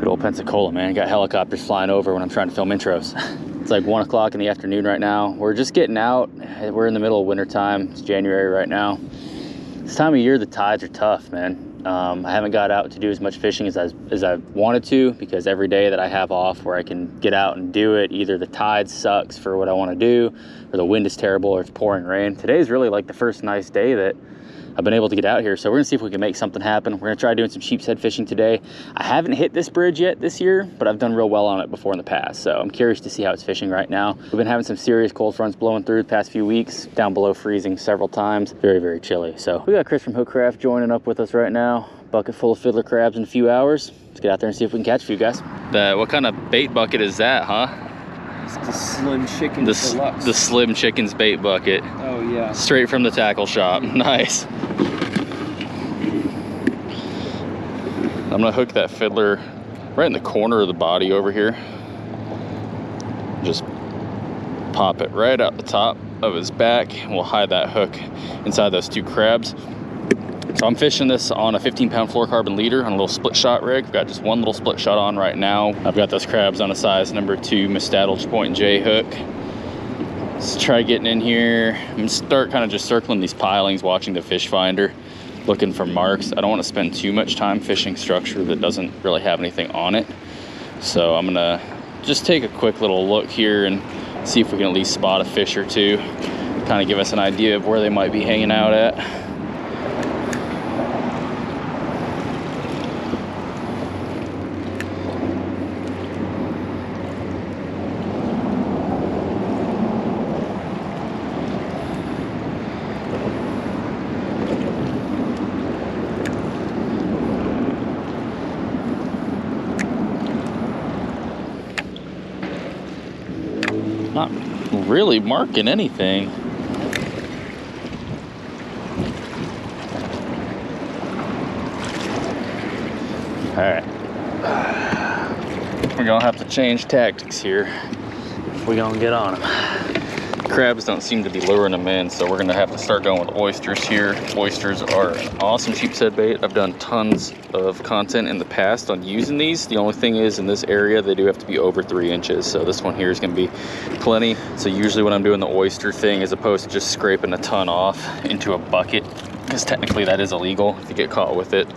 old Pensacola, man. Got helicopters flying over when I'm trying to film intros. It's like 1 o'clock in the afternoon right now. We're just getting out. We're in the middle of winter time. It's January right now. This time of year, the tides are tough, man. I haven't got out to do as much fishing as I wanted to, because every day that I have off where I can get out and do it, either the tide sucks for what I want to do, or the wind is terrible, or it's pouring rain. Today's really like the first nice day that I've been able to get out here, so we're gonna see if we can make something happen. We're gonna try doing some sheepshead fishing today. I haven't hit this bridge yet this year, but I've done real well on it before in the past, so I'm curious to see how it's fishing right now. We've been having some serious cold fronts blowing through the past few weeks, down below freezing several times. Very, very chilly. So we got Chris from Hookcraft joining up with us right now. Bucket full of fiddler crabs in a few hours. Let's get out there and see if we can catch a few, guys. What kind of bait bucket is that, huh? It's the Slim Chickens Deluxe. The Slim Chickens bait bucket. Oh yeah. Straight from the tackle shop. Nice. I'm gonna hook that fiddler right in the corner of the body over here. Just pop it right out the top of his back, and we'll hide that hook inside those 2 crabs. So I'm fishing this on a 15-pound fluorocarbon leader on a little split shot rig. I've got just 1 little split shot on right now. I've got those crabs on a size number 2 Mistadel Point J hook. Let's try getting in here. I'm gonna start kind of just circling these pilings, watching the fish finder, looking for marks. I don't want to spend too much time fishing structure that doesn't really have anything on it. So I'm gonna just take a quick little look here and see if we can at least spot a fish or 2. Kind of give us an idea of where they might be hanging out at. Not really marking anything. All right, we're gonna have to change tactics here if we're gonna get on them. Crabs don't seem to be luring them in, so we're gonna have to start going with oysters here. Oysters are an awesome sheepshead bait. I've done tons of content in the past on using these. The only thing is, in this area, they do have to be over 3 inches. So this one here is gonna be plenty. So usually when I'm doing the oyster thing, as opposed to just scraping a ton off into a bucket, because technically that is illegal. If you get caught with it,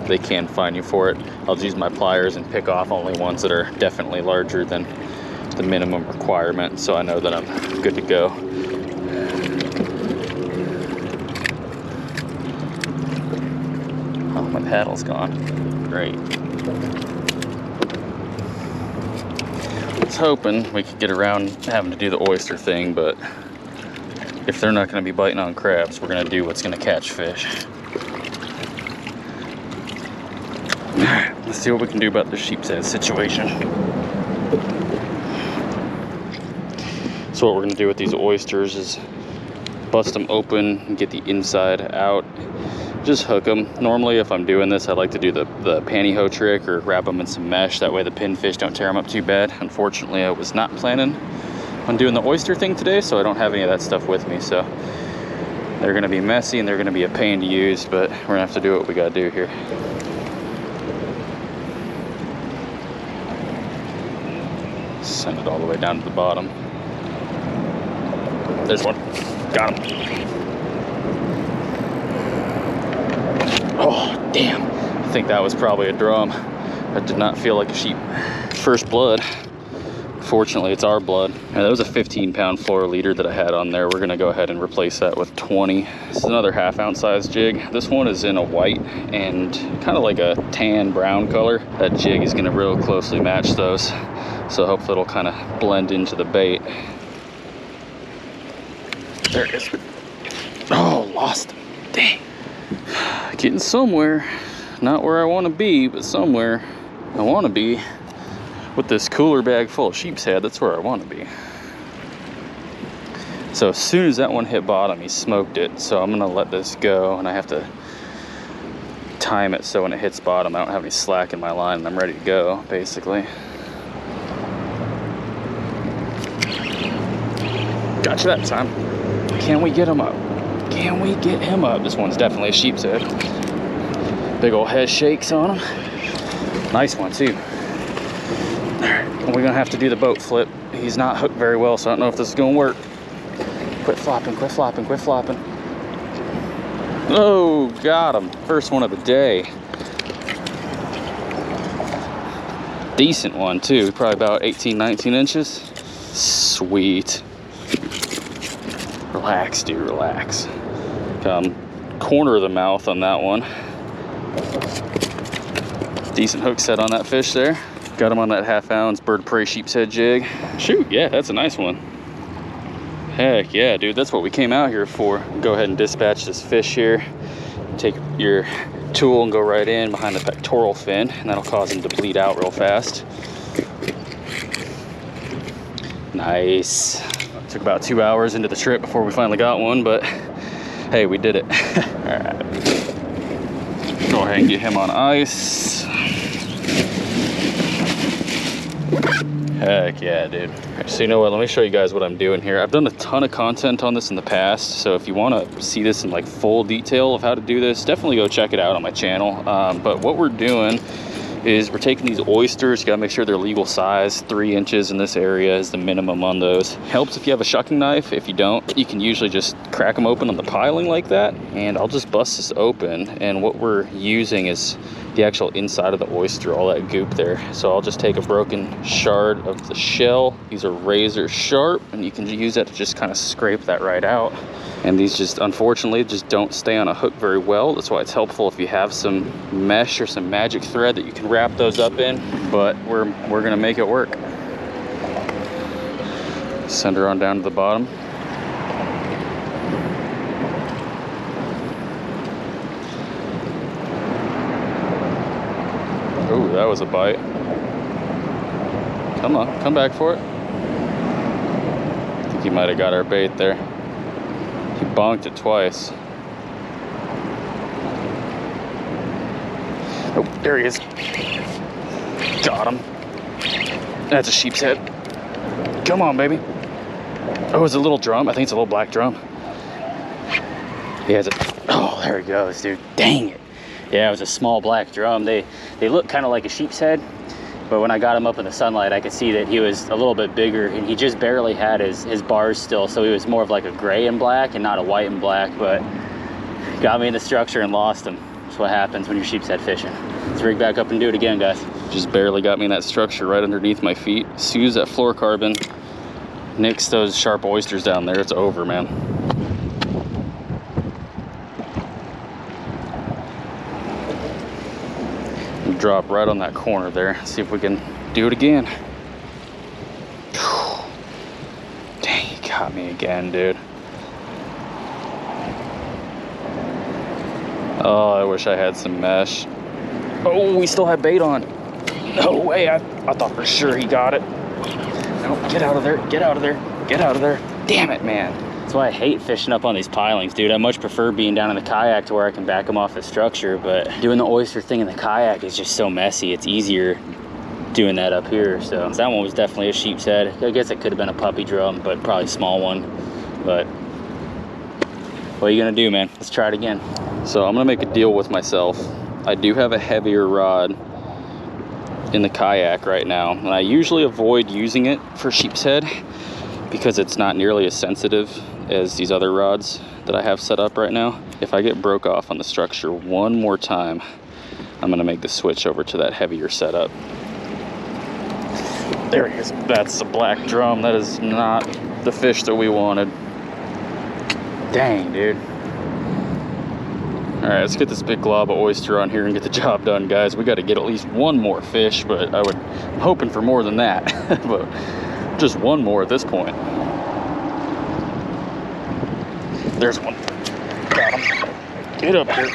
they can fine you for it. I'll just use my pliers and pick off only ones that are definitely larger than the minimum requirement, so I know that I'm good to go. Oh, my paddle's gone. Great. I was hoping we could get around having to do the oyster thing, but if they're not going to be biting on crabs, we're going to do what's going to catch fish. All right, let's see what we can do about the sheepshead situation. So what we're gonna do with these oysters is bust them open and get the inside out. Just hook them. Normally, if I'm doing this, I like to do the pantyhose trick or wrap them in some mesh. That way the pinfish don't tear them up too bad. Unfortunately, I was not planning on doing the oyster thing today, so I don't have any of that stuff with me. So they're gonna be messy and they're gonna be a pain to use, but we're gonna have to do what we gotta do here. Send it all the way down to the bottom. There's one. Got him. Oh, damn. I think that was probably a drum. That did not feel like a sheep. First blood. Fortunately, it's our blood. And that was a 15-pound Flouro leader that I had on there. We're gonna go ahead and replace that with 20. This is another half-ounce size jig. This one is in a white and kind of like a tan brown color. That jig is gonna real closely match those. So hopefully it'll kind of blend into the bait. There it is. Oh, lost him. Dang. Getting somewhere. Not where I want to be, but somewhere I want to be. With this cooler bag full of sheepshead, that's where I want to be. So as soon as that one hit bottom, he smoked it. So I'm gonna let this go, and I have to time it so when it hits bottom, I don't have any slack in my line and I'm ready to go, basically. Gotcha that time. Can we get him up? Can we get him up? This one's definitely a sheepshead. Big old head shakes on him. Nice one too. right, we're gonna have to do the boat flip. He's not hooked very well, so I don't know if this is gonna work. Quit flopping, quit flopping, quit flopping. Oh, got him. First one of the day. Decent one too, probably about 18, 19 inches. Sweet. Relax, dude, relax. Corner of the mouth on that one. Decent hook set on that fish there. Got him on that 1/2 ounce bird of prey sheepshead jig. Shoot, yeah, that's a nice one. Heck yeah, dude, that's what we came out here for. Go ahead and dispatch this fish here. Take your tool and go right in behind the pectoral fin, and that'll cause him to bleed out real fast. Nice. Took about 2 hours into the trip before we finally got one, but hey, we did it. All right. Go ahead and get him on ice. Heck yeah, dude. So you know what, let me show you guys what I'm doing here. I've done a ton of content on this in the past, so if you want to see this in like full detail of how to do this, definitely go check it out on my channel. But what we're doing is we're taking these oysters. You gotta make sure they're legal size. 3 inches in this area is the minimum on those. Helps if you have a shucking knife. If you don't, you can usually just crack them open on the piling like that, and I'll just bust this open, and what we're using is the actual inside of the oyster, all that goop there. So I'll just take a broken shard of the shell. These are razor sharp, and you can use that to just kind of scrape that right out. And these just, unfortunately, just don't stay on a hook very well. That's why it's helpful if you have some mesh or some magic thread that you can wrap those up in, but we're gonna make it work. Send her on down to the bottom. Oh, that was a bite. Come on, come back for it. I think he might have got our bait there. He bonked it twice. Oh, there he is. Got him. That's a sheep's head. Come on, baby. Oh, it's a little drum. I think it's a little black drum. He has it. Oh, there he goes, dude. Dang it. Yeah, it was a small black drum. They look kind of like a sheep's head, but when I got him up in the sunlight, I could see that he was a little bit bigger, and he just barely had his bars still, so he was more of like a gray and black and not a white and black, but got me in the structure and lost him. That's what happens when you're sheepshead fishing. Let's rig back up and do it again, guys. Just barely got me in that structure right underneath my feet. As soon as that fluorocarbon nicks those sharp oysters down there, it's over, man. Drop right on that corner there. See if we can do it again. Dang, he got me again, dude. Oh, I wish I had some mesh. Oh, we still have bait on. No way, I thought for sure he got it. No, get out of there, get out of there, get out of there. Damn it, man. That's why I hate fishing up on these pilings, dude. I much prefer being down in the kayak to where I can back them off the structure, but doing the oyster thing in the kayak is just so messy. It's easier doing that up here. So that one was definitely a sheep's head. I guess it could have been a puppy drum, but probably a small one. But what are you gonna do, man? Let's try it again. So I'm gonna make a deal with myself. I do have a heavier rod in the kayak right now, and I usually avoid using it for sheep's head because it's not nearly as sensitive as these other rods that I have set up right now. If I get broke off on the structure one more time, I'm gonna make the switch over to that heavier setup. There he is. That's a black drum. That is not the fish that we wanted. Dang, dude. All right, let's get this big glob of oyster on here and get the job done, guys. We got to get at least one more fish, but I'm hoping for more than that. But just one more at this point. There's one. Got him. Get up here.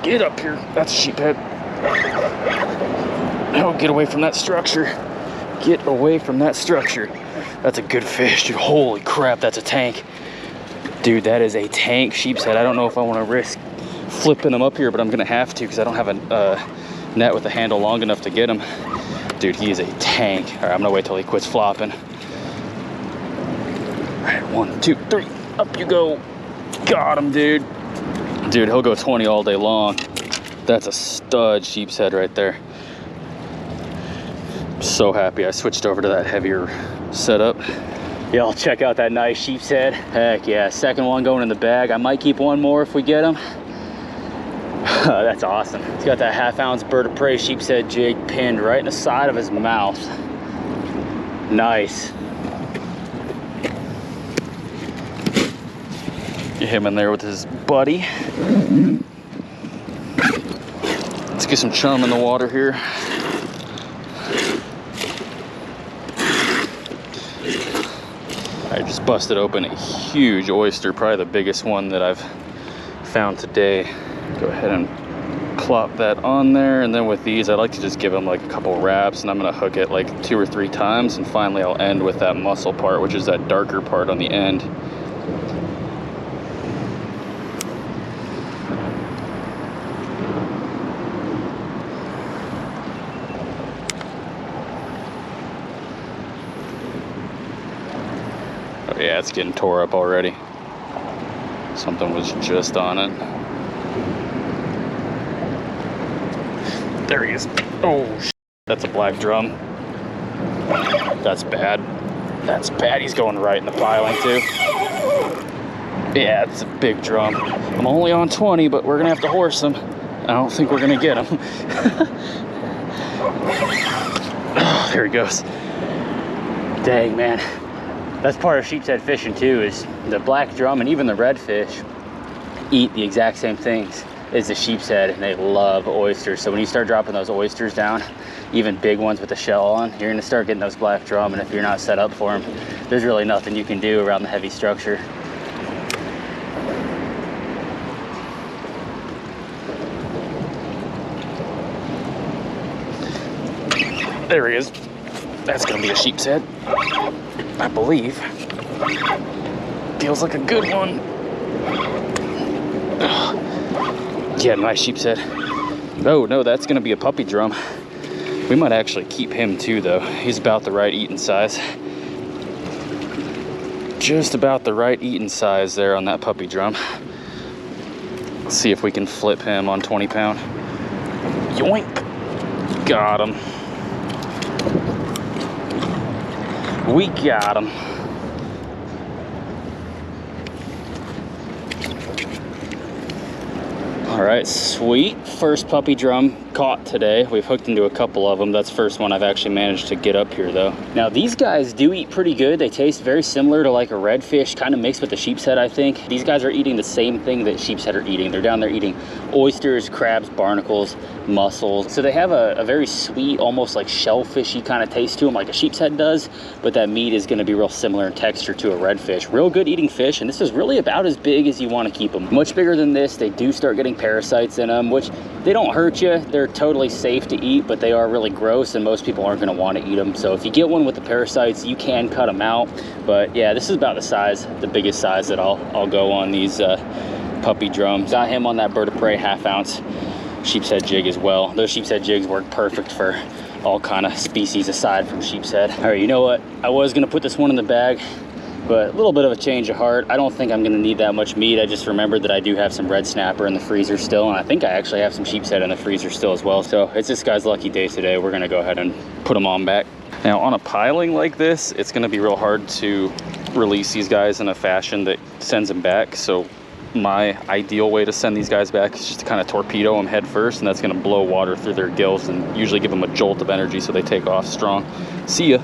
Get up here. That's a sheephead. Oh, get away from that structure. Get away from that structure. That's a good fish, dude. Holy crap, that's a tank. Dude, that is a tank sheepshead. I don't know if I want to risk flipping him up here, but I'm gonna have to because I don't have a net with a handle long enough to get him. Dude, he is a tank. All right, I'm gonna wait till he quits flopping. All right, 1, 2, 3, up you go. Got him, dude. Dude, he'll go 20 all day long. That's a stud sheepshead right there. So happy I switched over to that heavier setup. Y'all check out that nice sheepshead. Heck yeah, second one going in the bag. I might keep one more if we get him. That's awesome. He's got that 1/2 ounce bird of prey sheepshead jig pinned right in the side of his mouth. Nice. Get him in there with his buddy. Let's get some chum in the water here. I just busted open a huge oyster, probably the biggest one that I've found today. Go ahead and plop that on there, and then with these I like to just give them like a couple wraps, and I'm gonna hook it like 2 or 3 times, and finally I'll end with that muscle part, which is that darker part on the end. Oh yeah, it's getting tore up already. Something was just on it. There he is. Oh, that's a black drum. That's bad. That's bad. He's going right in the piling too. Yeah, it's a big drum. I'm only on 20, but we're gonna have to horse him. I don't think we're gonna get him. Oh, there he goes. Dang, man. That's part of sheepshead fishing too, is the black drum and even the redfish eat the exact same things as the sheepshead, and they love oysters. So when you start dropping those oysters down, even big ones with the shell on, you're gonna start getting those black drum, and if you're not set up for them, there's really nothing you can do around the heavy structure. There he is. That's gonna be a sheepshead, I believe. Feels like a good one. Yeah, nice sheepshead. Oh no, that's gonna be a puppy drum. We might actually keep him too though. He's about the right eating size. Just about the right eating size there on that puppy drum. Let's see if we can flip him on 20 pound. Yoink! Got him. We got him. All right, sweet. First puppy drum caught today. We've hooked into a couple of them. That's the first one I've actually managed to get up here though. Now these guys do eat pretty good. They taste very similar to like a redfish, kind of mixed with the sheepshead, I think. These guys are eating the same thing that sheepshead are eating. They're down there eating oysters, crabs, barnacles, mussels. So they have a very sweet, almost like shellfishy kind of taste to them, like a sheepshead does, but that meat is gonna be real similar in texture to a redfish. Real good eating fish, and this is really about as big as you wanna keep them. Much bigger than this, they do start getting parasites in them, which they don't hurt you. They're totally safe to eat, but they are really gross, and most people aren't gonna wanna eat them. So if you get one with the parasites, you can cut them out. But yeah, this is about the size, the biggest size that I'll go on these puppy drums. Got him on that bird of prey 1/2 ounce sheepshead jig as well. Those sheepshead jigs work perfect for all kind of species aside from sheepshead. All right, you know what? I was gonna put this one in the bag, but a little bit of a change of heart. I don't think I'm gonna need that much meat. I just remembered that I do have some red snapper in the freezer still, and I think I actually have some sheepshead in the freezer still as well. So it's this guy's lucky day today. We're gonna go ahead and put them on back. Now on a piling like this, it's gonna be real hard to release these guys in a fashion that sends them back. So my ideal way to send these guys back is just to kind of torpedo them head first, and that's gonna blow water through their gills and usually give them a jolt of energy so they take off strong. See ya.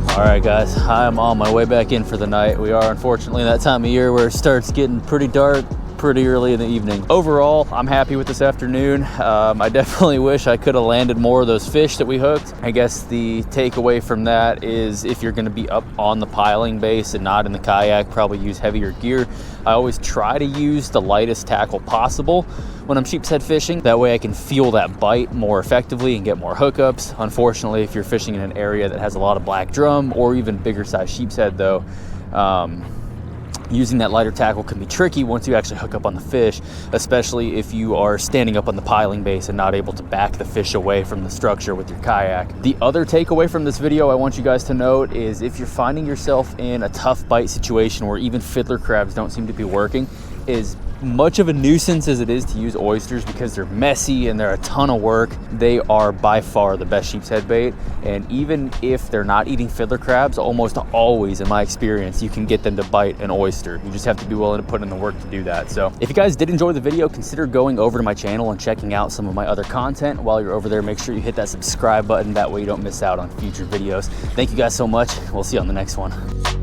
All right guys, I'm on my way back in for the night. We are unfortunately that time of year where it starts getting pretty dark pretty early in the evening. Overall, I'm happy with this afternoon. I definitely wish I could have landed more of those fish that we hooked. I guess the takeaway from that is if you're gonna be up on the piling base and not in the kayak, probably use heavier gear. I always try to use the lightest tackle possible when I'm sheepshead fishing. That way I can feel that bite more effectively and get more hookups. Unfortunately, if you're fishing in an area that has a lot of black drum or even bigger size sheepshead though, using that lighter tackle can be tricky once you actually hook up on the fish, especially if you are standing up on the piling base and not able to back the fish away from the structure with your kayak. The other takeaway from this video I want you guys to note is if you're finding yourself in a tough bite situation where even fiddler crabs don't seem to be working, is much of a nuisance as it is to use oysters because they're messy and they're a ton of work, they are by far the best sheepshead bait. And even if they're not eating fiddler crabs, almost always in my experience you can get them to bite an oyster. You just have to be willing to put in the work to do that. So if you guys did enjoy the video, consider going over to my channel and checking out some of my other content. While you're over there, make sure you hit that subscribe button, that way you don't miss out on future videos. Thank you guys so much. We'll see you on the next one.